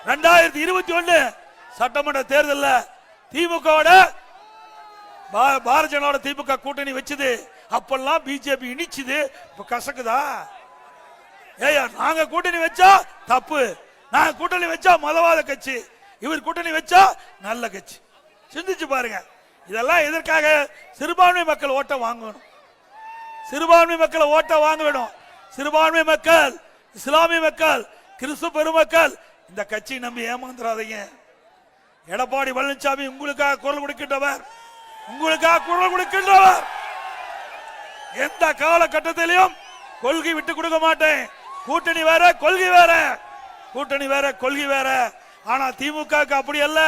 2021 சட்டமன்ற தேர்தலில் திமுகவோட பாரதிய ஜனதா திமுக கூட்டணி வச்சது. அப்பெல்லாம் பிஜேபி இனிச்சுது. இப்ப கசக்குதா? ஏயா நாங்க கூட்டணி வச்சா தப்பு, நாங்க கூட்டணி வச்சா மதவாத கட்சி, இவர் கூட்டணி வச்சா நல்ல கட்சி. சிந்திச்சு பாருங்க. இதெல்லாம் எதற்காக? சிறுபான்மை மக்கள் ஓட்ட வாங்கணும். சிறுபான்மை மக்கள் ஓட்ட வாங்க வேணும். சிறுபான்மை மக்கள், இஸ்லாமிய மக்கள், கிறிஸ்துவ பெருமக்கள் இந்த கட்சி நம்பி ஏமாந்துறாதீங்க. எடப்பாடி பழனிசாமி உங்களுக்காக குரல் கொடுக்கின்றவர், உங்களுக்காக குரல் கொடுக்கின்றவர். எந்த காலகட்டத்திலையும் கொள்கை விட்டு கொடுக்க மாட்டேன். கூட்டணி வேற, கொள்கை வேற. கூட்டணி வேற, கொள்கை வேற. ஆனா திமுக அப்படி அல்ல.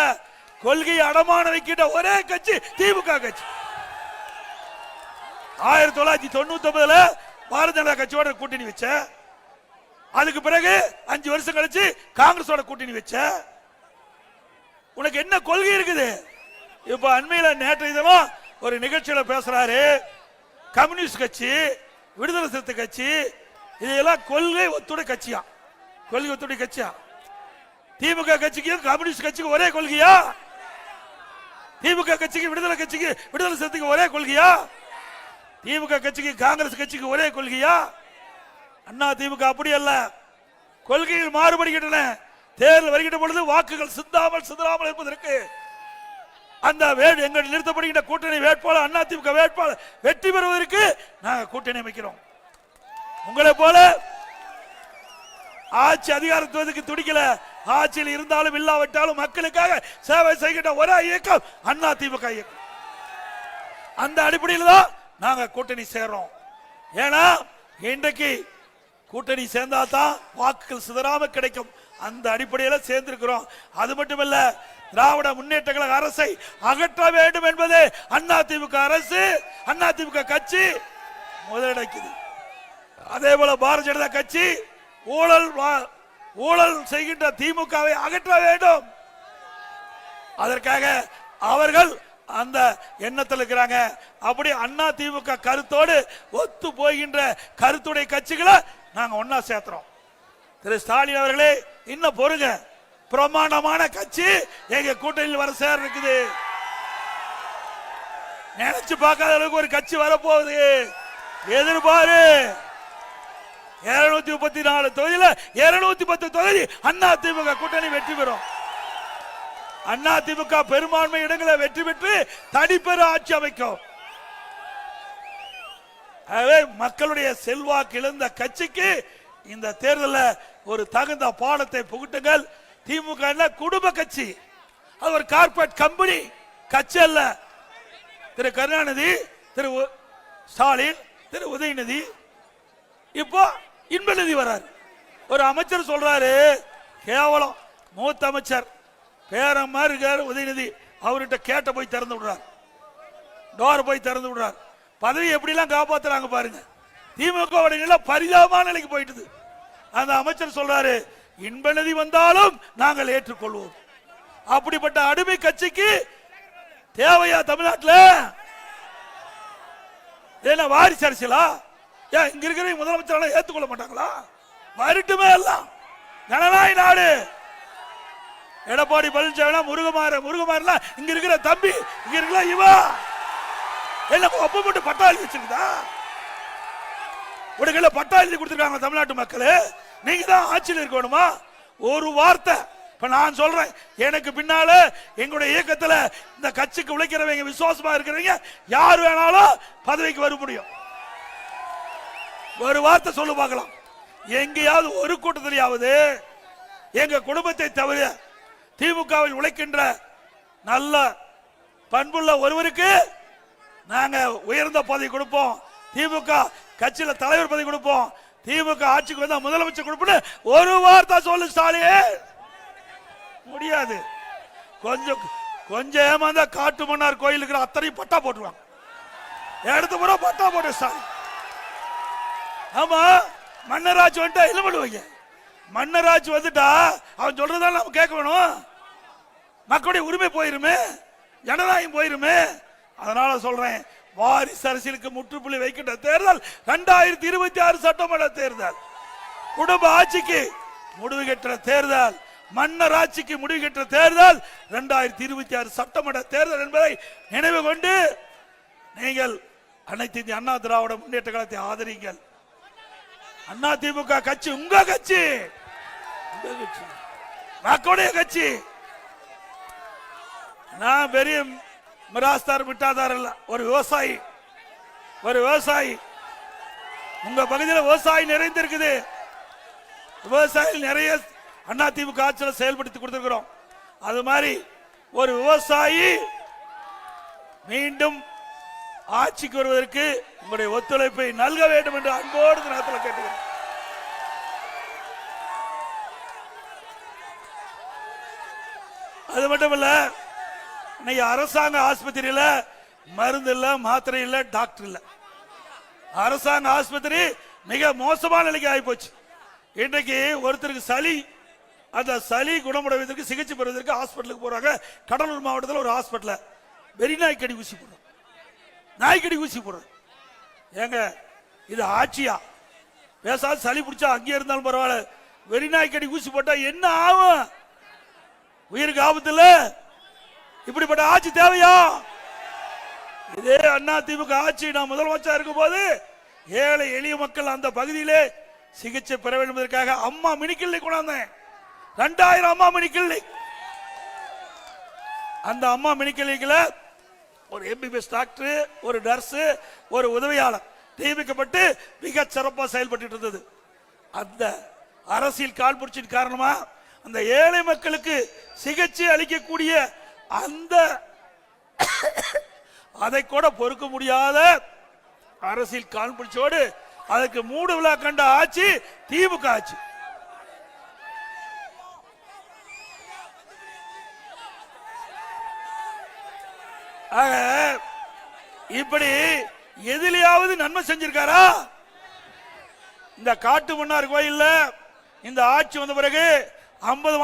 கொள்கை அடமான வைக்கின்ற ஒரே கட்சி திமுக கட்சி. 1999 பாரதிய ஜனதா கட்சியோட கூட்டணி வச்ச. அதுக்கு பிறகு 5 வருஷம் கழிச்சு காங்கிரஸோட கூட்டணி வச்ச. உனக்கு என்ன கொள்கை இருக்குது? இப்ப அண்மையில நேற்று தினம் ஒரு நிகழ்ச்சியில பேசுறாரு. கம்யூனிஸ்ட் கட்சி, விடுதலை சிறுத்தை கட்சி, இதெல்லாம் கொள்கை ஒத்துடைய கட்சியா? கொள்கை ஒத்துடைய கட்சியா? திமுக கட்சிக்கும் கம்யூனிஸ்ட் கட்சிக்கு ஒரே கொள்கையா? திமுக கட்சிக்கு விடுதலை கட்சிக்கு விடுதலை சிறுத்தைக்கு ஒரே கொள்கையா? திமுக கட்சிக்கு காங்கிரஸ் கட்சிக்கு ஒரே கொள்கையா? அண்ணா திமுக அப்படி அல்ல. கொள்கைகள் மாறுபடுகின்றன. தேர்தல் வருகின்ற பொழுது வாக்குகள் சிந்தாமல் இருப்பதற்கு அந்த எங்கள் நிறுத்தப்படுகின்ற கூட்டணி வேட்பாளர் அண்ணா திமுக வேட்பாளர் வெற்றி பெறுவதற்கு நாங்கள் கூட்டணி அமைக்கிறோம். உங்களை போல ஆட்சி அதிகாரத்துவதுக்கு துடிக்கல. ஆட்சியில் இருந்தாலும் இல்லாவிட்டாலும் மக்களுக்காக சேவை செய்கின்ற ஒரே இயக்கம் அண்ணா திமுக இயக்கம். அந்த அடிப்படையில் தான் நாங்க கூட்டணி சேர்றோம். ஏன்னா இன்றைக்கு கூட்டணி சேர்ந்தா தான் வாக்குகள் சிதறாம கிடைக்கும். அந்த அடிப்படையில் சேர்ந்திருக்கிறோம். அது மட்டுமல்ல, திராவிட முன்னேற்ற கழக அரசை அகற்ற வேண்டும் என்பது அண்ணா திமுக அரசு, அண்ணா திமுக கட்சி முதலடைக்குது. அதே போல பாரதிய ஜனதா கட்சி ஊழல் செய்கின்ற திமுகவை அகற்ற வேண்டும். அதற்காக அவர்கள் அந்த எண்ணத்தில் இருக்கிறாங்க. அப்படி அண்ணா திமுக கருத்தோடு ஒத்து போகின்ற கருத்துடைய கட்சிகளை நாங்க ஒன்னா சேர்க்கிறோம். திரு ஸ்டாலின் அவர்களே, இன்னும் பொறுங்க. பிரமாண்டமான கட்சி எங்க கூட்டணியில் வர சேர இருக்குது. நினைச்சு பார்க்காத அளவுக்கு ஒரு கட்சி வரப்போகுது. எதிர்பாரு. 234 தொகுதியில 210 தொகுதி அண்ணா திமுக கூட்டணி வெற்றி பெறும். அண்ணா திமுக பெரும்பான்மை இடங்களை வெற்றி பெற்று தனிப்பெரு ஆட்சி அமைக்கும். மக்களுடைய செல்வாக்கு இழந்த கட்சிக்கு இந்த தேர்தலில் ஒரு தகுந்த பாடத்தை புகுட்டுங்கள். திமுக குடும்ப கட்சி, அது ஒரு கார்பரேட் கம்பெனி கட்சி அல்ல. திரு கருணாநிதி, திரு ஸ்டாலின், திரு உதயநிதி, இப்போ இன்பநிதி வராரு. ஒரு அமைச்சர் சொல்றாரு, கேவலம் மூத்த அமைச்சர் பேரம் மாதிரி இருக்காரு உதயநிதி, அவர்கிட்ட கேட்ட போய் திறந்து விடுறார், டோர் போய் திறந்து விடுறார். பதவி எப்படிலாம் காப்பாத்துறாங்க பாருங்க. திமுக பரிதாபமான நிலைக்கு போயிட்டு அந்த அமைச்சர் சொல்றாரு, இன்பநிதி வந்தாலும் நாங்கள் ஏற்றுக்கொள்வோம். அப்படிப்பட்ட அடிமை கட்சிக்கு தேவையா தமிழ்நாட்டில்? என்ன வாரிசு அரசியலா? ஏன் இங்க இருக்கிற முதலமைச்சர் ஏற்றுக்கொள்ள மாட்டாங்களா? வரட்டுமே எல்லாம். ஜனநாயக நாடு. எடப்பாடி பழனிசாமி முருகமாறா இங்க இருக்கிற தம்பி, இங்க இருக்கிற இவா என்ன ஒப்ப போட்டு பட்டா எழுதி வச்சிருக்கா? உடனே பட்டா எழுதி கொடுத்துருக்காங்க தமிழ்நாட்டு மக்கள். நீங்க தான் ஆட்சியில் இருக்கணுமா? ஒரு வார்த்தை. இப்ப நான் சொல்றேன், எனக்கு பின்னால எங்களுடைய இயக்கத்துல இந்த கட்சிக்கு உழைக்கிறவங்க, விசுவாசமா இருக்கிறவங்க யார் வேணாலும் பதவிக்கு வர முடியும். ஒரு வார்த்தை சொல்லு பார்க்கலாம். எங்கேயாவது ஒரு கூட்டத்திலேயாவது எங்க குடும்பத்தை தவிர திமுகவில் உழைக்கின்ற நல்ல பண்புள்ள ஒருவருக்கு நாங்க உயர்ந்த பதவி கொடுப்போம், திமுக கட்சியில தலைவர் பதவி கொடுப்போம், திமுக ஆட்சிக்கு வந்தா முதலமைச்சர் கொடுப்போம் ஒரு வார்த்தை சொல்லு ஸ்டாலின். முடியாது. கொஞ்சம் ஏமாந்தா காட்டு மன்னார் கோயிலுக்கு அத்தனையும் பட்டா போட்டுருவாங்க. எடுத்து முறை பட்டா போட்டு ஸ்டாலின். ஆமா, மன்னராட்சி வந்துட்டா என்ன பண்ணுவாங்க? மன்னராட்சி வந்துட்டா அவன் சொல்றதா நம்ம கேட்க வேணும். மக்களுடைய உரிமை போயிருமே, ஜனநாயகம் போயிருமே. அதனால சொல்றேன், வாரிசு அரசியலுக்கு முற்றுப்புள்ளி வைக்கின்ற தேர்தல் 2026 சட்டமன்ற தேர்தல், குடும்ப ஆட்சிக்கு முடிவு கட்டுற தேர்தல். மன்னர் ஆட்சிக்கு முடிவுகட்ட தேர்தல் 2026 சட்டமன்ற தேர்தல் என்பதை நினைவு கொண்டு நீங்கள் அனைத்து இந்திய அண்ணா திராவிட முன்னேற்ற கழகத்தை ஆதரிங்கள். அண்ணா திமுக கட்சி உங்க கட்சி, மக்களுடைய கட்சி. நான் பெரிய மிராஸ்தார் மிட்டாதார் இல்ல, ஒரு விவசாயி. உங்க பகுதியில் விவசாயி நிறைந்திருக்குது. விவசாயி நிறைய அண்ணா திமுக ஆட்சியில் செயல்படுத்தி கொடுத்திருக்கிறோம். அது மாதிரி ஒரு விவசாயி மீண்டும் ஆட்சிக்கு வருவதற்கு உங்களுடைய ஒத்துழைப்பை நல்க வேண்டும் என்று அன்போடு நேரத்தில் கேட்டுக்கிறேன். அது மட்டும் இல்ல, இன்னைக்கு அரசாங்க ஆஸ்பத்திரியில மருந்து இல்ல, மாத்திரை இல்ல, டாக்டர் இல்ல. அரசாங்க ஆஸ்பத்திரி மிக மோசமான நிலைக்கு ஆகி போச்சு. இன்றைக்கு ஒருத்தருக்கு சளி, அந்த சளி குணமடைவதற்கு சிகிச்சை பெறுவதற்கு ஹாஸ்பிட்டலுக்கு போறாங்க. கடலூர் மாவட்டத்தில் ஒரு ஹாஸ்பிட்டல் வெறி நாய்க்கடி ஊசி போடுறோம், நாய்க்கடி ஊசி போடுறோம். ஏங்க இது ஆட்சியா? பேசாத சளி பிடிச்சா அங்கே இருந்தாலும் பரவாயில்ல, வெறி நாய்க்கடி ஊசி போட்டா என்ன ஆகும்? உயிருக்கு ஆபத்து இல்ல. இப்படிப்பட்ட ஆட்சி தேவையா? இதே அண்ணா திமுக ஆட்சி நான் முதலமைச்சர் இருக்கும் போது ஏழை எளிய மக்கள் அந்த பகுதியிலே சிகிச்சை பெற வேண்டும் என்பதற்காக அம்மா மினி கிளினிக் கொண்டாந்தேன். 2000 அம்மா மினி கிளினிக். அந்த அம்மா மினி கிளினிக்ல ஒரு எம்பிபிஎஸ் டாக்டர், ஒரு நர்ஸ், ஒரு உதவியாளர் நியமிக்கப்பட்டு மிக சிறப்பாக செயல்பட்டு இருந்தது. அந்த அரசியல் காழ்ப்புணர்ச்சியின் காரணமா அந்த ஏழை மக்களுக்கு சிகிச்சை அளிக்கக்கூடிய அந்த அதை கூட பொறுக்க முடியாத அரசியல் காழ்ப்புணர்ச்சியோடு அதுக்கு மூடு விழா கண்ட ஆட்சி திமுக ஆட்சி. இப்படி எதிலையாவது நன்மை செஞ்சிருக்காரா? இந்த காட்டு மன்னார் கோயில்ல இந்த ஆட்சி வந்த பிறகு 50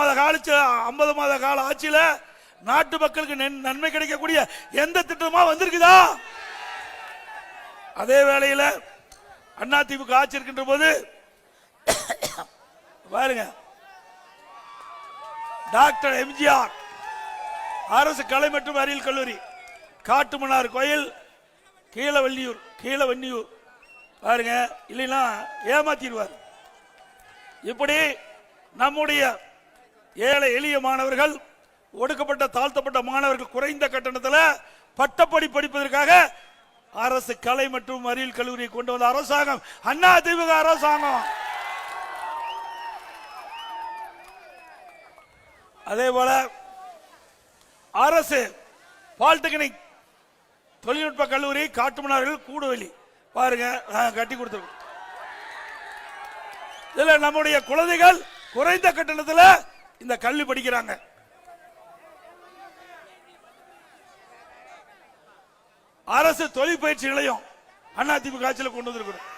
மாத கால ஆட்சியில நாட்டு மக்களுக்கு நன்மை கிடைக்கக்கூடிய எந்த திட்டமா வந்திருக்குதா? அதே வேளையில அண்ணா திமுக ஆட்சி இருக்கின்ற போது பாருங்க, டாக்டர் எம்ஜிஆர் அரசு கலை மற்றும் அறிவியல் கல்லூரி, காட்டுமன்னார் கோயில், கீழவன்னியூர் பாருங்க, இல்லைன்னா ஏமாத்திடுவார். இப்படி நம்முடைய ஏழை எளிய மாணவர்கள், ஒடுக்கப்பட்ட தாழ்த்தப்பட்ட மாணவர்கள் குறைந்த கட்டணத்தில் பட்டப்படி படிப்பதற்காக அரசு கலை மற்றும் அறிவியல் கல்லூரியை கொண்டு வந்த அரசாங்கம் அண்ணா திமுக அரசாங்கம். அதே போல அரசு பாலிடெக்னிக் தொழில்நுட்ப கல்லூரி காட்டுமன்னார்கள் கூடுவெளி பாருங்க கட்டி கொடுத்திருக்கோம். இதுல நம்முடைய குழந்தைகள் குறைந்த கட்டணத்தில் இந்த கல்வி படிக்கிறாங்க. அரசு தொழில் பயிற்சி நிலையம் அண்ணா திமுக ஆட்சியில் கொண்டு வந்திருக்கிறோம்.